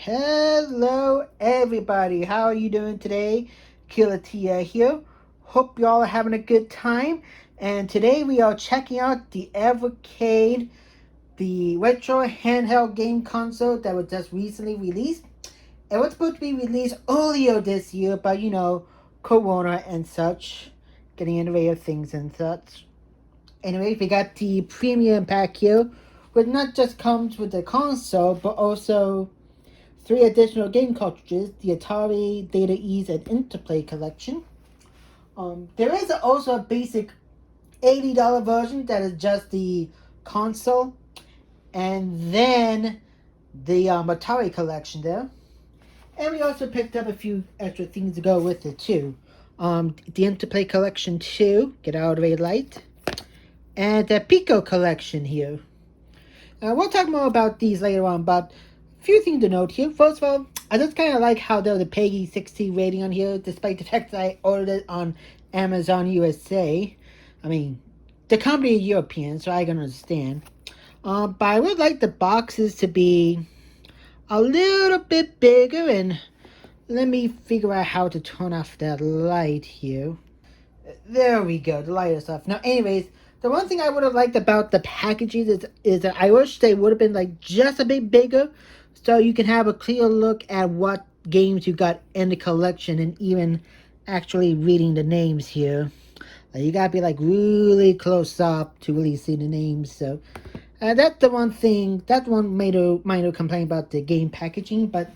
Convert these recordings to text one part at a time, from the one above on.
Hello everybody, how are you doing today? Killatia here. Hope y'all are having a good time. And today we are checking out the Evercade, the retro handheld game console that was just recently released. It was supposed to be released earlier this year, but Corona and such, getting in the way of things and such. Anyway, we got the premium pack here, which not just comes with the console, but also 3 additional game cartridges, the Atari, Data Ease, and Interplay Collection. There is also a basic $80 version that is just the console, and then the Atari collection there. And we also picked up a few extra things to go with it too. The Interplay Collection 2, get out of the light, and the Pico Collection here. We'll talk more about these later on, but few things to note here. First of all, I just kind of like how there's a PEGI 16 rating on here, despite the fact that I ordered it on Amazon USA. I mean, the company is European, so I can understand. But I would like the boxes to be a little bit bigger, and let me figure out how to turn off that light here. There we go, the light is off. Now, anyways, the one thing I would have liked about the packages is that I wish they would have been like just a bit bigger, so you can have a clear look at what games you got in the collection and even actually reading the names here. You gotta be like really close up to really see the names. So that's the one thing, that's one minor complaint about the game packaging. But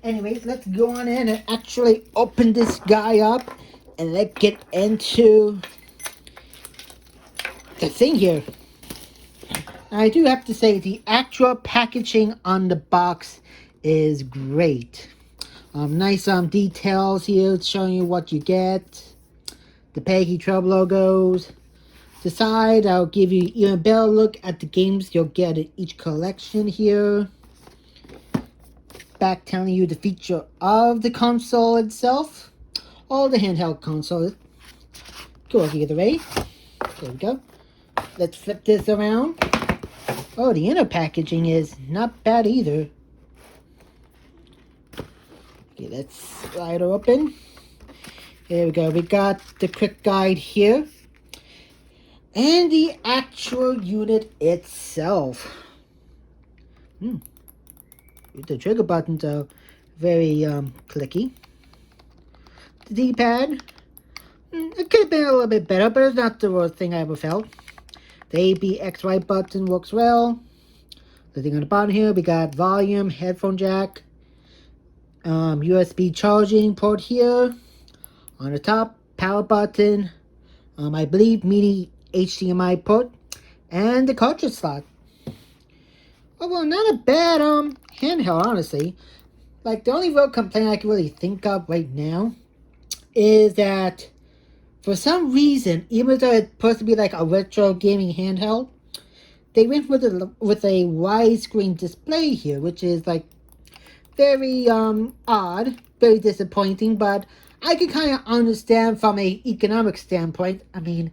anyways, let's go on in and actually open this guy up and let's get into the thing here. I do have to say the actual packaging on the box is great. Nice details here showing you what you get. The PEGI 12 logos. The side, I'll give you even a better look at the games you'll get in each collection here. Back telling you the feature of the console itself. Or the handheld console. Go the other way. There we go. Let's flip this around. Oh, the inner packaging is not bad either. Okay, let's slide her open. There we go. We got the quick guide here. And the actual unit itself. The trigger buttons are very clicky. The D-pad. It could have been a little bit better, but it's not the worst thing I ever felt. The A, B, X, Y button works well. The thing on the bottom here, we got volume, headphone jack, USB charging port here. On the top, power button, I believe mini HDMI port, and the cartridge slot. Oh, well, not a bad handheld, honestly. Like, the only real complaint I can really think of right now is that for some reason, even though it's supposed to be like a retro gaming handheld, they went with a widescreen display here, which is like very odd, very disappointing, but I can kind of understand from an economic standpoint. I mean,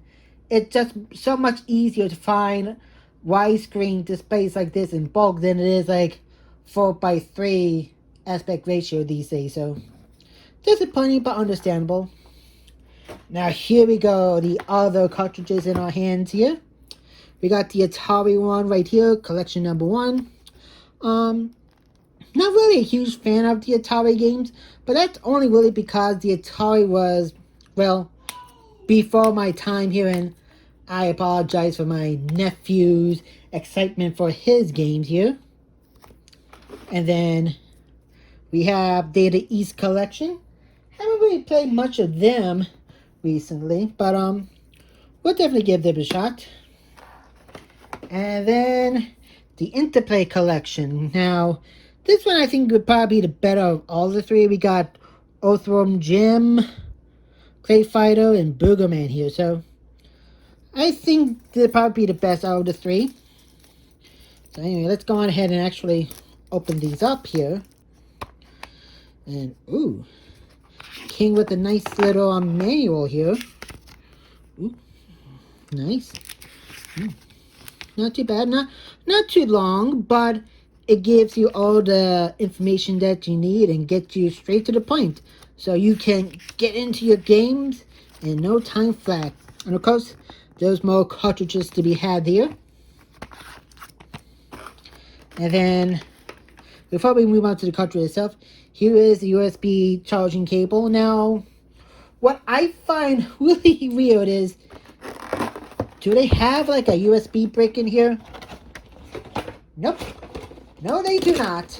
it's just so much easier to find widescreen displays like this in bulk than it is like 4:3 aspect ratio these days, so disappointing but understandable. Now here we go, the other cartridges in our hands here. We got the Atari one right here, collection number 1. Not really a huge fan of the Atari games, but that's only really because the Atari was, well, before my time here, and I apologize for my nephew's excitement for his games here. And then we have Data East collection. Haven't really played much of them recently, but we'll definitely give them a shot. And then the Interplay collection. Now, this one I think would probably be the better of all the 3. We got Oathworm Jim, Clay Fighter, and Boogerman here. So I think they'll probably be the best out of the 3. So anyway, let's go on ahead and actually open these up here. And ooh, came with a nice little manual here. Ooh, nice. Not too bad. Not too long, but it gives you all the information that you need and gets you straight to the point. So you can get into your games in no time flat. And of course, there's more cartridges to be had here. And then, before we move on to the cartridge itself, here is the USB charging cable. Now, what I find really weird is, do they have like a USB brick in here? Nope. No, they do not.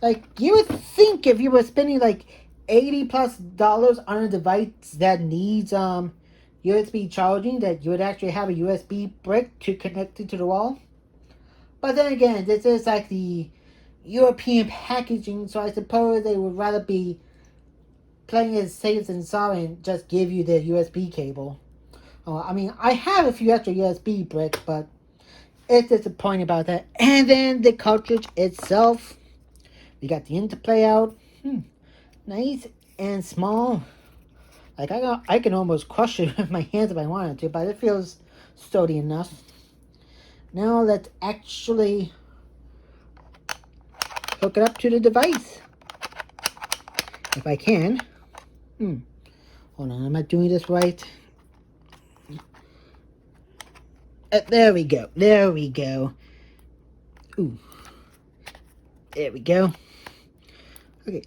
Like, you would think if you were spending like $80+ on a device that needs USB charging, that you would actually have a USB brick to connect it to the wall. But then again, this is like the European packaging, so I suppose they would rather be playing it safe than sorry and just give you the USB cable. I mean, I have a few extra USB bricks, but it's disappointing about that. And then the cartridge itself. We got the Interplay out. Nice and small. Like, I can almost crush it with my hands if I wanted to, but it feels sturdy enough. Now let's actually hook it up to the device. If I can. Hold on, am I doing this right? There we go. There we go. Ooh. There we go. Okay.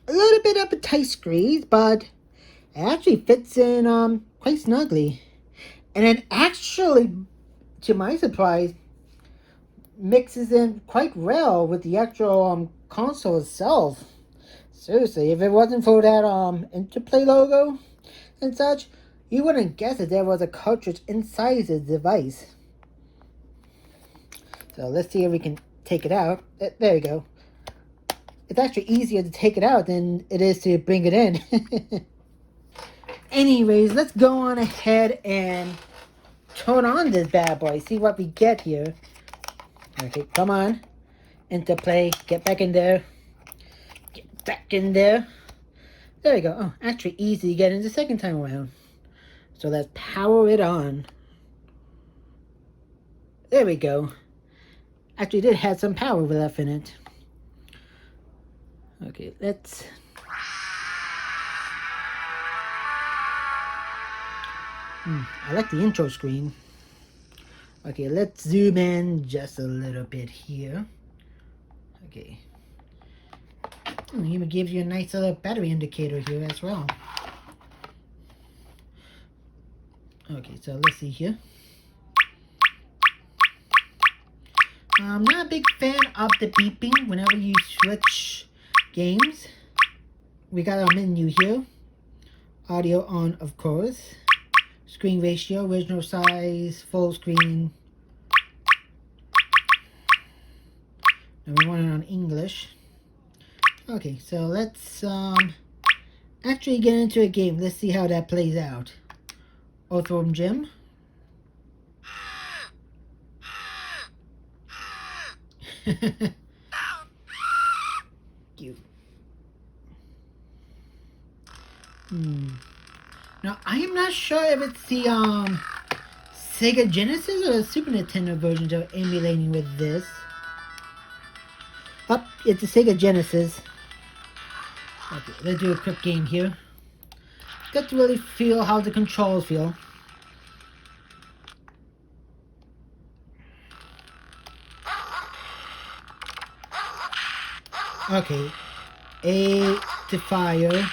A little bit of a tight squeeze, but it actually fits in quite snugly. And it actually, to my surprise, mixes in quite well with the actual console itself. Seriously, if it wasn't for that Interplay logo and such, you wouldn't guess that there was a cartridge inside the device. So let's see if we can take it out. There we go. It's actually easier to take it out than it is to bring it in. Anyways, let's go on ahead and turn on this bad boy. See what we get here. Okay, come on. Interplay. Get back in there. Get back in there. There we go. Oh, actually easy to get in the second time around. So let's power it on. There we go. Actually did have some power left in it. Okay, let's... I like the intro screen. Okay, let's zoom in just a little bit here. Okay. It even gives you a nice little battery indicator here as well. Okay, so let's see here. I'm not a big fan of the beeping whenever you switch games. We got our menu here. Audio on, of course. Screen ratio, original size, full screen. And we want it on English. Okay, so let's actually get into a game. Let's see how that plays out. Earthworm Jim. Cute. Now, I am not sure if it's the Sega Genesis or the Super Nintendo versions are emulating with this. Oh, it's the Sega Genesis. Okay, let's do a quick game here. Got to really feel how the controls feel. Okay, A to fire,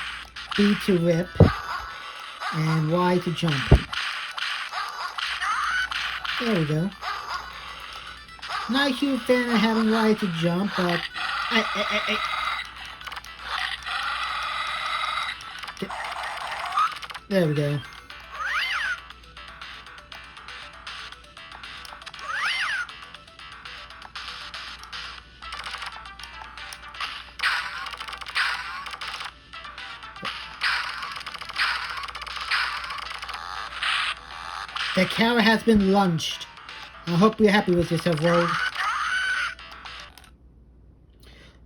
B to rip, and Y to jump. There we go. Not a huge fan of having Y to jump, but there we go. The carrot has been launched. I hope you're happy with yourself, Rogue.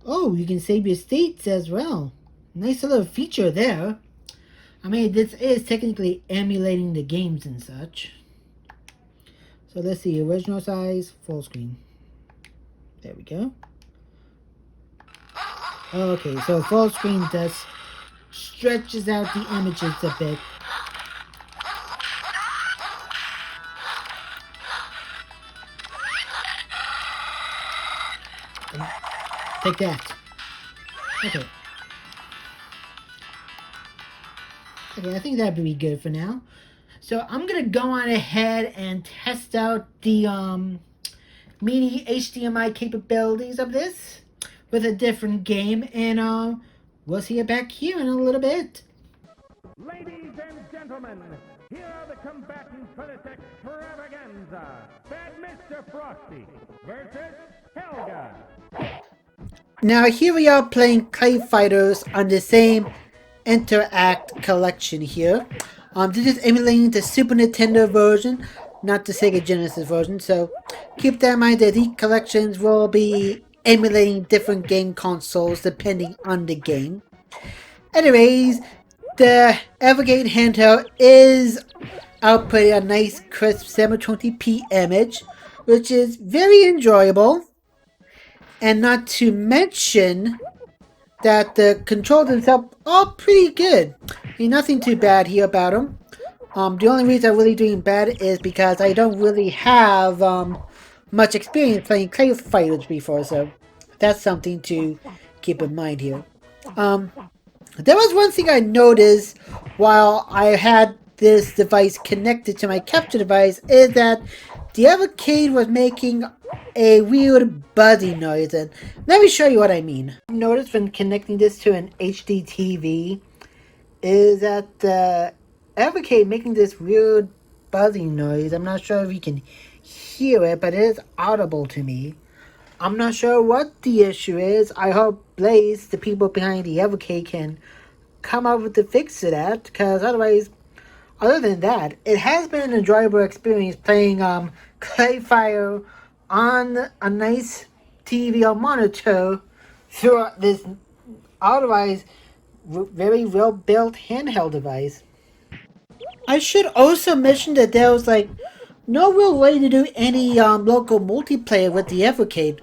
Oh, you can save your states as well. Nice little feature there. I mean, this is technically emulating the games and such. So let's see, original size, full screen. There we go. Okay, so full screen just stretches out the images a bit. Take that. Okay. Okay, I think that'd be good for now. So I'm gonna go on ahead and test out the mini HDMI capabilities of this with a different game, and we'll see you back here in a little bit. Ladies and gentlemen, here are the combatants for this extravaganza. Bad Mr. Frosty versus Helga. Now here we are playing Clay Fighters on the same Interact Collection here. This is emulating the Super Nintendo version, not the Sega Genesis version, so keep that in mind that these collections will be emulating different game consoles depending on the game. Anyways, the Evercade Handheld is outputting a nice crisp 720p image, which is very enjoyable. And not to mention that the controls themselves are pretty good. I mean, nothing too bad here about them. The only reason I'm really doing bad is because I don't really have much experience playing Clay Fighters before, so that's something to keep in mind here. There was one thing I noticed while I had this device connected to my capture device is that the Evercade was making a weird buzzing noise, and let me show you what I mean. I've noticed when connecting this to an HD TV is that the Evercade making this weird buzzing noise. I'm not sure if you can hear it, but it is audible to me. I'm not sure what the issue is. I hope Blaze, the people behind the Evercade, can come up with the fix to that, because otherwise, other than that, it has been an enjoyable experience playing Clayfire on a nice TV or monitor through this otherwise very well built handheld device. I should also mention that there was like no real way to do any local multiplayer with the Evercade.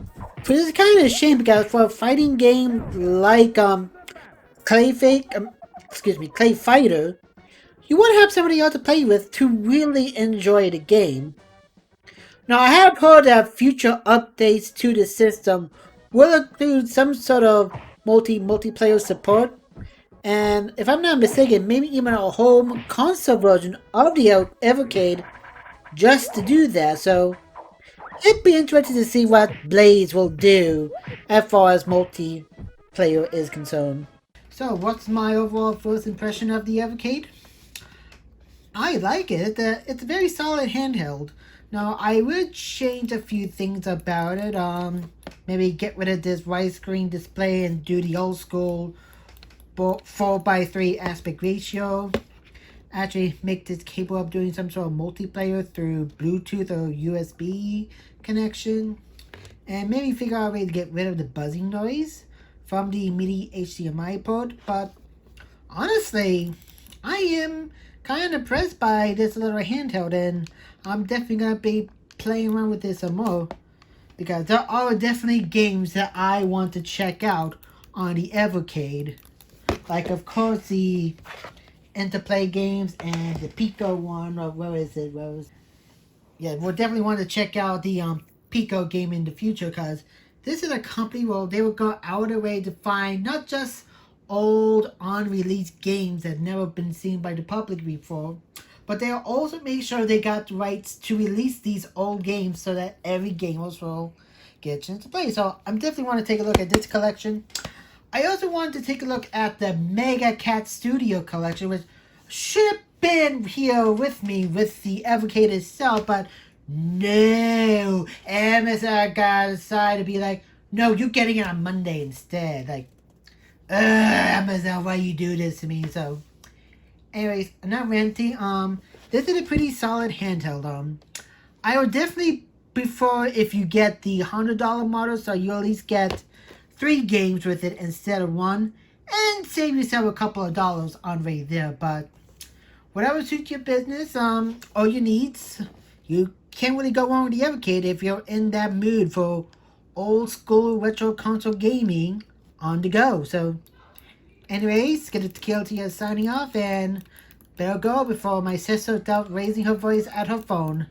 Which is kind of a shame because for a fighting game like Clay Fighter, you want to have somebody else to play with to really enjoy the game. Now, I have heard that future updates to the system will include some sort of multiplayer support, and if I'm not mistaken, maybe even a home console version of the Evercade just to do that. So it'd be interesting to see what Blaze will do as far as multiplayer is concerned. So, what's my overall first impression of the Evercade? I like it. It's a very solid handheld. Now, I would change a few things about it. Maybe get rid of this widescreen display and do the old school 4:3 aspect ratio. Actually, make this capable of doing some sort of multiplayer through Bluetooth or USB connection. And maybe figure out a way to get rid of the buzzing noise from the MIDI HDMI port. But honestly, I am kind of impressed by this little handheld, and I'm definitely going to be playing around with this some more, because there are definitely games that I want to check out on the Evercade. Like, of course, the Interplay games and the Pico one, or where is it? Yeah, we'll definitely want to check out the Pico game in the future, because this is a company where they will go out of their way to find not just old unreleased games that never been seen by the public before, but they'll also make sure they got the rights to release these old games so that every gamer will get a chance to play. So I'm definitely want to take a look at this collection. I also wanted to take a look at the Mega Cat Studio collection, which should have been here with me with the Evercade itself, but no, Amazon got decided to be like, no, you're getting it on Monday instead. Like, Amazon, why you do this to me? So, anyways, I'm not ranting. This is a pretty solid handheld. I would definitely prefer if you get the $100 model, so you at least get 3 games with it instead of 1, and save yourself a couple of dollars on right there. But whatever suits your business, or your needs, you can't really go wrong with the Evercade if you're in that mood for old school retro console gaming on the go. So, anyways, get it to Killatia signing off, and better go before my sister starts raising her voice at her phone.